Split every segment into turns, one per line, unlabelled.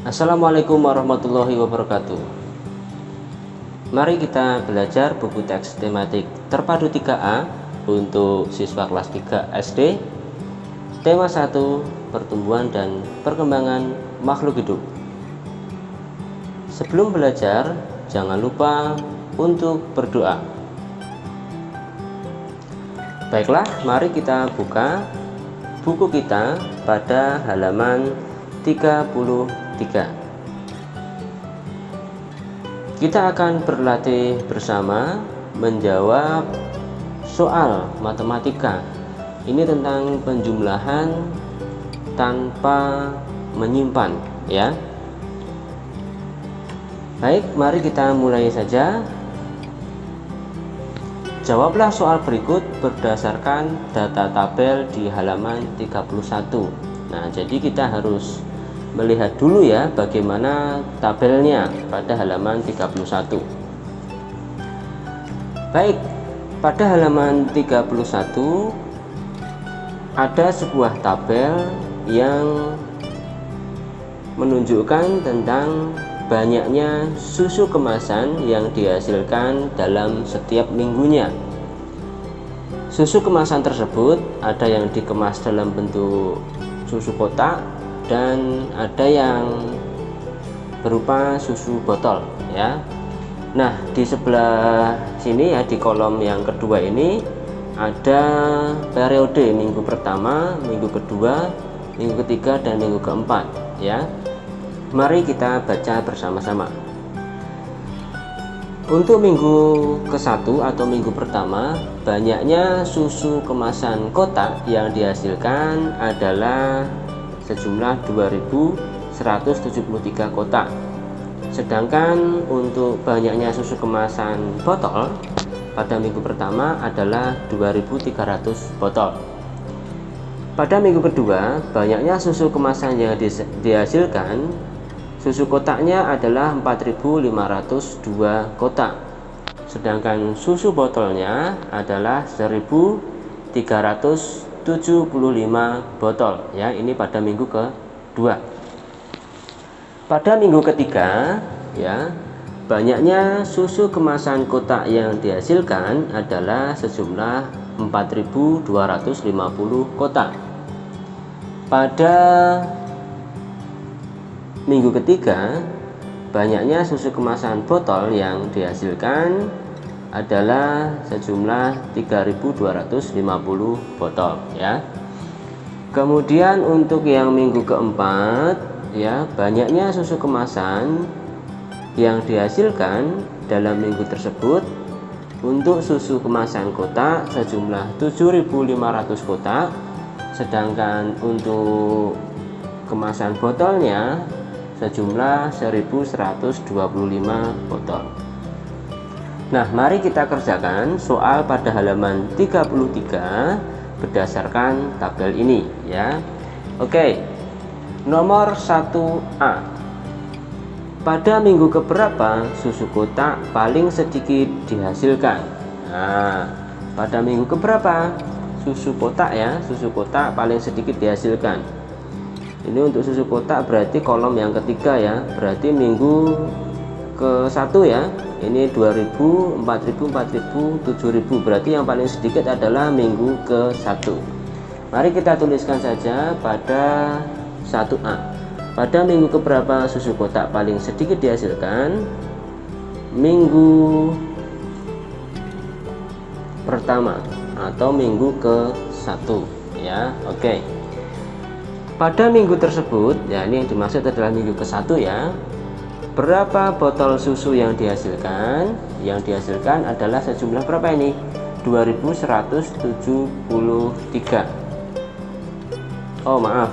Assalamualaikum warahmatullahi wabarakatuh. Mari kita belajar buku teks tematik terpadu 3A untuk siswa kelas 3 SD. Tema 1, pertumbuhan dan perkembangan makhluk hidup. Sebelum belajar, jangan lupa untuk berdoa. Baiklah, mari kita buka buku kita pada halaman 33. Kita akan berlatih bersama menjawab soal matematika. Ini tentang penjumlahan tanpa menyimpan, ya. Baik, mari kita mulai saja. Jawablah soal berikut berdasarkan data tabel di halaman 31. Nah, jadi kita harus melihat dulu ya bagaimana tabelnya pada halaman 31. Baik, pada halaman 31 ada sebuah tabel yang menunjukkan tentang banyaknya susu kemasan yang dihasilkan dalam setiap minggunya. Susu kemasan tersebut ada yang dikemas dalam bentuk susu kotak dan ada yang berupa susu botol, ya. Nah, di sebelah sini ya, di kolom yang kedua ini ada periode minggu pertama, minggu kedua, minggu ketiga, dan minggu keempat, ya. Mari kita baca bersama-sama. Untuk minggu ke-1 atau minggu pertama, banyaknya susu kemasan kotak yang dihasilkan adalah sejumlah 2.173 kotak. Sedangkan untuk banyaknya susu kemasan botol pada minggu pertama adalah 2.300 botol. Pada minggu kedua, banyaknya susu kemasan yang dihasilkan, susu kotaknya adalah 4.502 kotak. Sedangkan susu botolnya adalah 1.375 botol, ya. Ini pada minggu kedua. Pada minggu ketiga, ya, banyaknya susu kemasan kotak yang dihasilkan adalah sejumlah 4.250 kotak. Pada minggu ketiga, banyaknya susu kemasan botol yang dihasilkan adalah sejumlah 3.250 botol, ya. Kemudian untuk yang minggu keempat, ya, banyaknya susu kemasan yang dihasilkan dalam minggu tersebut untuk susu kemasan kotak sejumlah 7.500 kotak, sedangkan untuk kemasan botolnya sejumlah 1.125 botol. Nah, mari kita kerjakan soal pada halaman 33 berdasarkan tabel ini, ya. Oke. Nomor 1A. Pada minggu keberapa susu kotak paling sedikit dihasilkan? Nah, pada minggu keberapa susu kotak, ya, susu kotak paling sedikit dihasilkan. Ini untuk susu kotak berarti kolom yang ketiga, ya, berarti minggu ke-1, ya. Ini 2.000, 4.000, 4.000, 7.000, berarti yang paling sedikit adalah minggu ke-1. Mari kita tuliskan saja pada 1A. Pada minggu keberapa susu kotak paling sedikit dihasilkan? Minggu pertama atau minggu ke-1, ya. Oke. Pada minggu tersebut, ya, ini yang dimaksud adalah minggu ke-1, ya. Berapa botol susu yang dihasilkan? Yang dihasilkan adalah sejumlah berapa ini? 2.173. Oh, maaf.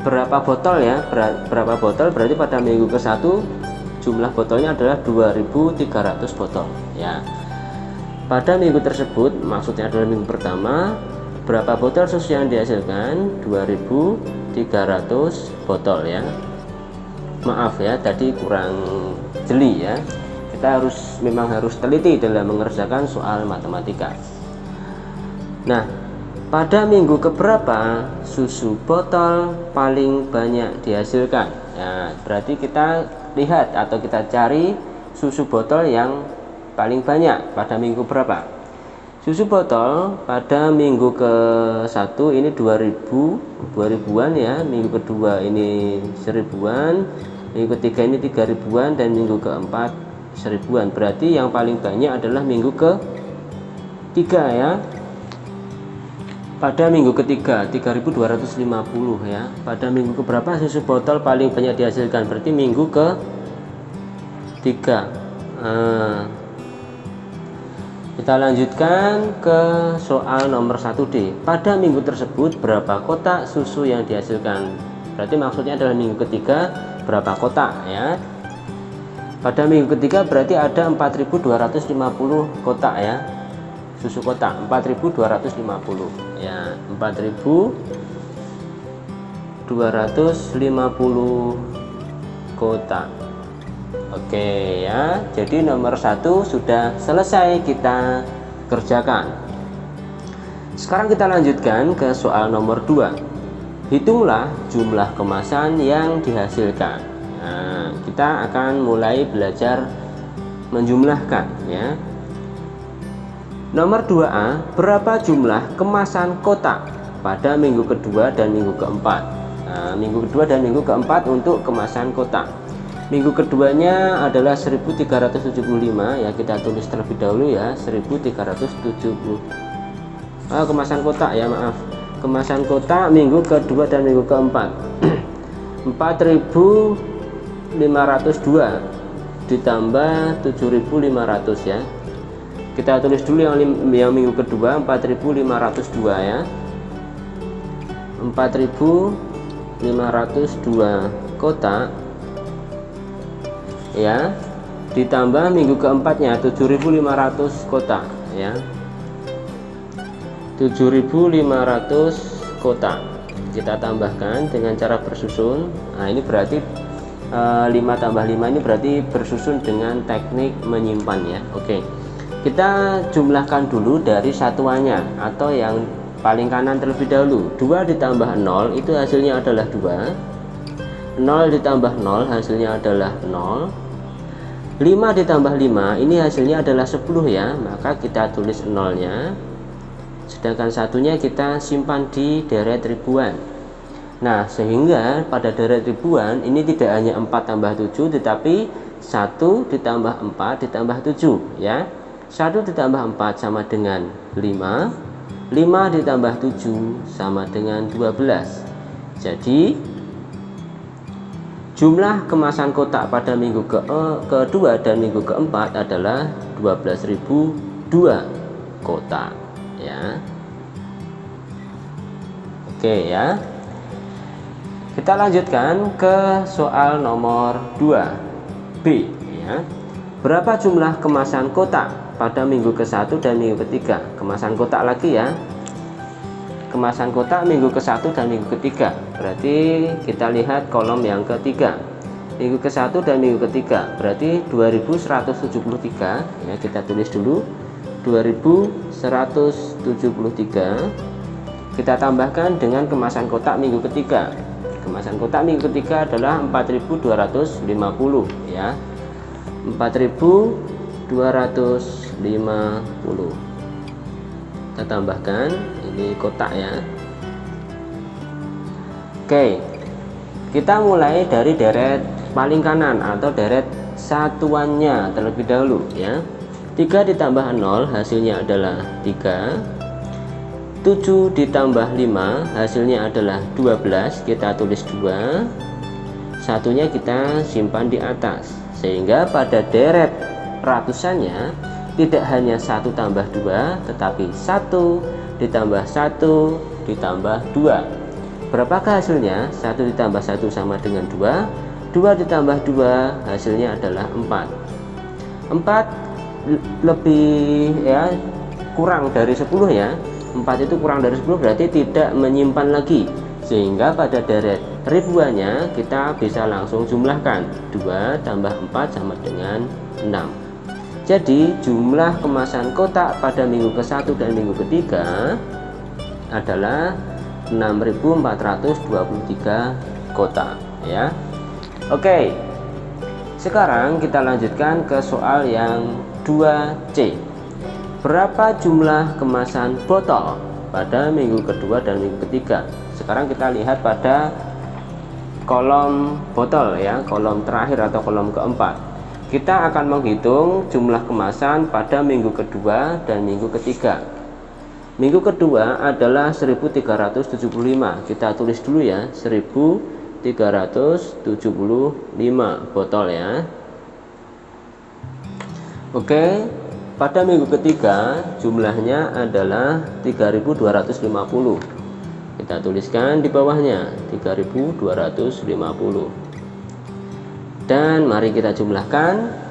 Berapa botol, ya? Berapa botol berarti pada minggu ke-1 jumlah botolnya adalah 2.300 botol, ya. Pada minggu tersebut, maksudnya adalah minggu pertama, berapa botol susu yang dihasilkan? 2.300 botol, ya. Maaf ya, tadi kurang jeli, ya. Kita memang harus teliti dalam mengerjakan soal matematika. Nah, pada minggu keberapa susu botol paling banyak dihasilkan? Nah, berarti kita lihat atau kita cari susu botol yang paling banyak pada minggu berapa. Susu botol pada minggu ke-1 ini 2000-an ya, minggu kedua ini 1000-an, minggu ketiga ini 3000-an, dan minggu keempat 1000-an. Berarti yang paling banyak adalah minggu ke-3 ya. Pada minggu ketiga 3250 ya. Pada minggu keberapa susu botol paling banyak dihasilkan? Berarti minggu ke-3. Kita lanjutkan ke soal nomor 1D. Pada minggu tersebut berapa kotak susu yang dihasilkan? Berarti maksudnya adalah minggu ketiga berapa kotak ya. Pada minggu ketiga berarti ada 4250 kotak ya, susu kotak 4250 ya, 4250 kotak. Oke ya, jadi nomor 1 sudah selesai kita kerjakan. Sekarang kita lanjutkan ke soal nomor 2. Hitunglah jumlah kemasan yang dihasilkan. Nah, kita akan mulai belajar menjumlahkan ya. Nomor 2A, berapa jumlah kemasan kotak pada minggu kedua dan minggu keempat? Nah, minggu kedua dan minggu keempat untuk kemasan kotak. Minggu keduanya adalah 1375 ya, kita tulis terlebih dahulu ya, 1370. Kemasan kotak ya, maaf. Kemasan kotak minggu kedua dan minggu keempat. 4502 ditambah 7500 ya. Kita tulis dulu yang minggu kedua 4502 ya. 4502 kotak ya, ditambah minggu keempatnya 7500 kotak ya, 7500 kotak kita tambahkan dengan cara bersusun. Nah, ini berarti 5 tambah 5 ini berarti bersusun dengan teknik menyimpan ya. Oke, kita jumlahkan dulu dari satuannya atau yang paling kanan terlebih dahulu. 2 ditambah 0 itu hasilnya adalah 2. 0 ditambah 0 hasilnya adalah 0. 5 ditambah 5 ini hasilnya adalah 10 ya, maka kita tulis 0-nya, sedangkan satunya kita simpan di deret ribuan. Nah, sehingga pada deret ribuan ini tidak hanya 4 tambah 7 tetapi 1 ditambah 4 ditambah 7 ya. 1 ditambah 4 sama dengan 5, 5 ditambah 7 sama dengan 12. Jadi jumlah kemasan kotak pada minggu kedua dan minggu keempat adalah 12.002 kotak ya. Oke ya. Kita lanjutkan ke soal nomor 2B ya. Berapa jumlah kemasan kotak pada minggu ke-1 dan minggu ketiga? Kemasan kotak lagi ya. Kemasan kotak minggu ke-1 dan minggu ketiga. Berarti kita lihat kolom yang ketiga. Minggu ke-1 dan minggu ketiga. Berarti 2173 ya, kita tulis dulu 2173. Kita tambahkan dengan kemasan kotak minggu ketiga. Kemasan kotak minggu ketiga adalah 4250 ya. 4250. Kita tambahkan ini kotak ya. Oke, kita mulai dari deret paling kanan atau deret satuannya terlebih dahulu ya. 3 ditambah 0 hasilnya adalah 3. 7 ditambah 5 hasilnya adalah 12, kita tulis 2. Satunya kita simpan di atas, sehingga pada deret ratusannya tidak hanya 1 tambah 2 tetapi 1 ditambah 1 ditambah 2. Berapakah hasilnya? 1 ditambah 1 sama dengan 2. 2 ditambah 2 hasilnya adalah 4. 4 lebih ya, kurang dari 10 ya. 4 itu kurang dari 10 berarti tidak menyimpan lagi, sehingga pada deret ribuannya kita bisa langsung jumlahkan. 2 tambah 4 sama dengan 6. Jadi jumlah kemasan kotak pada minggu ke-1 dan minggu ketiga adalah 6.423 kotak ya. Oke, sekarang kita lanjutkan ke soal yang 2C. Berapa jumlah kemasan botol pada minggu kedua dan minggu ketiga? Sekarang kita lihat pada kolom botol ya, kolom terakhir atau kolom keempat. Kita akan menghitung jumlah kemasan pada minggu kedua dan minggu ketiga. Minggu kedua adalah 1375. Kita tulis dulu ya, 1375 botol ya. Oke, pada minggu ketiga jumlahnya adalah 3250. Kita tuliskan di bawahnya 3250. Dan mari kita jumlahkan.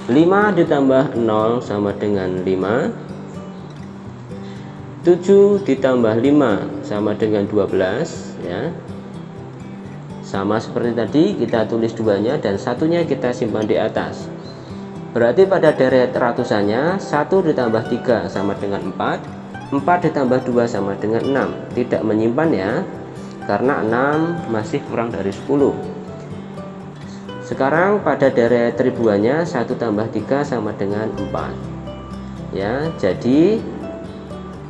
5 ditambah 0 sama dengan 5. 7 ditambah 5 sama dengan 12 ya. Sama seperti tadi, kita tulis duanya dan satunya kita simpan di atas. Berarti pada deret ratusannya 1 ditambah 3 sama dengan 4. 4 ditambah 2 sama dengan 6. Tidak menyimpan ya, karena 6 masih kurang dari 10. Sekarang pada deret ribuannya 1 tambah 3 sama dengan 4 ya. Jadi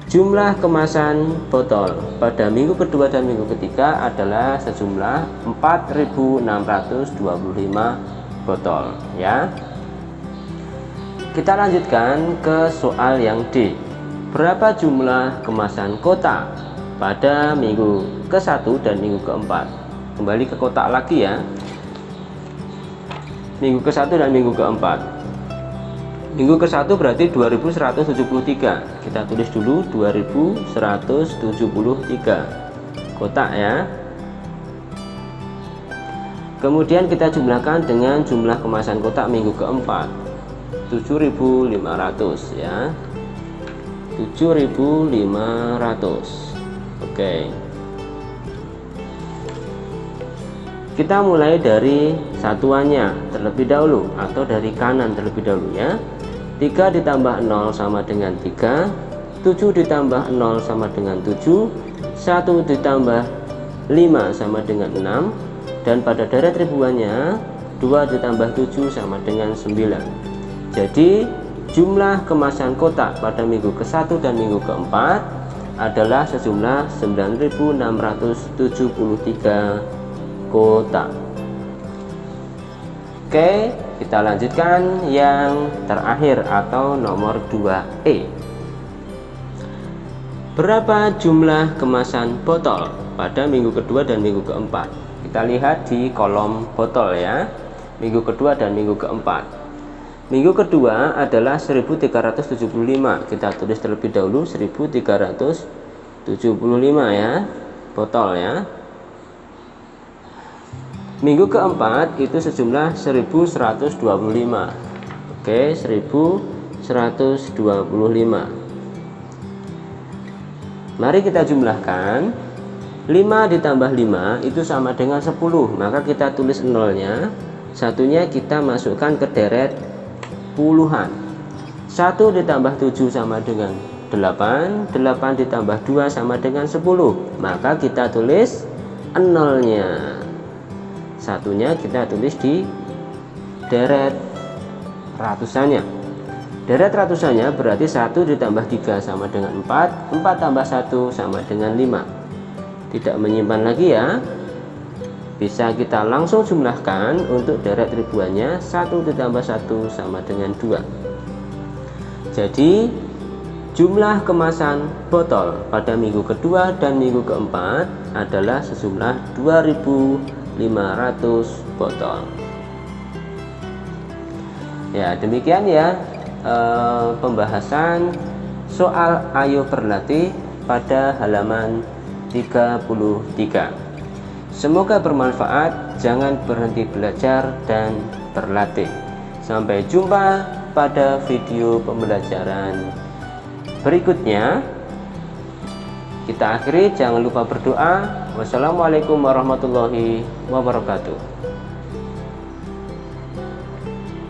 jumlah kemasan botol pada minggu kedua dan minggu ketiga adalah sejumlah 4625 botol ya. Kita lanjutkan ke soal yang D. Berapa jumlah kemasan kotak pada minggu ke-1 dan minggu ke-4? Kembali ke kotak lagi ya. Minggu ke-1 dan minggu ke-4. Minggu ke-1 berarti 2173. Kita tulis dulu 2173 kotak ya. Kemudian kita jumlahkan dengan jumlah kemasan kotak minggu ke-4, 7500 ya. 7500. Oke. Kita mulai dari satuannya terlebih dahulu atau dari kanan terlebih dahulu ya. 3 ditambah 0 sama dengan 3. 7 ditambah 0 sama dengan 7. 1 ditambah 5 sama dengan 6. Dan pada deret ribuannya 2 ditambah 7 sama dengan 9. Jadi jumlah kemasan kotak pada minggu ke-1 dan minggu ke-4 adalah sejumlah 9673 kotak. Oke, kita lanjutkan yang terakhir atau nomor 2E. Berapa jumlah kemasan botol pada minggu kedua dan minggu keempat? Kita lihat di kolom botol ya, minggu kedua dan minggu keempat. Minggu kedua adalah 1375. Kita tulis terlebih dahulu 1375 ya, botol ya. Minggu keempat itu sejumlah 1125. Oke, 1125. Mari kita jumlahkan. 5 ditambah 5 itu sama dengan 10. Maka kita tulis nolnya. Satunya kita masukkan ke deret puluhan. 1 ditambah 7 sama dengan 8. 8 ditambah 2 sama dengan 10. Maka kita tulis nolnya. Satunya kita tulis di deret ratusannya. Deret ratusannya berarti 1 ditambah 3 sama dengan 4. 4 tambah 1 sama dengan 5. Tidak menyimpan lagi ya. Bisa kita langsung jumlahkan untuk deret ribuannya. 1 ditambah 1 sama dengan 2. Jadi jumlah kemasan botol pada minggu kedua dan minggu keempat adalah sejumlah 2500 botol. Ya, demikian ya pembahasan soal ayo berlatih pada halaman 33. Semoga bermanfaat. Jangan berhenti belajar dan berlatih. Sampai jumpa pada video pembelajaran berikutnya. Kita akhiri, jangan lupa berdoa. Wassalamualaikum warahmatullahi wabarakatuh.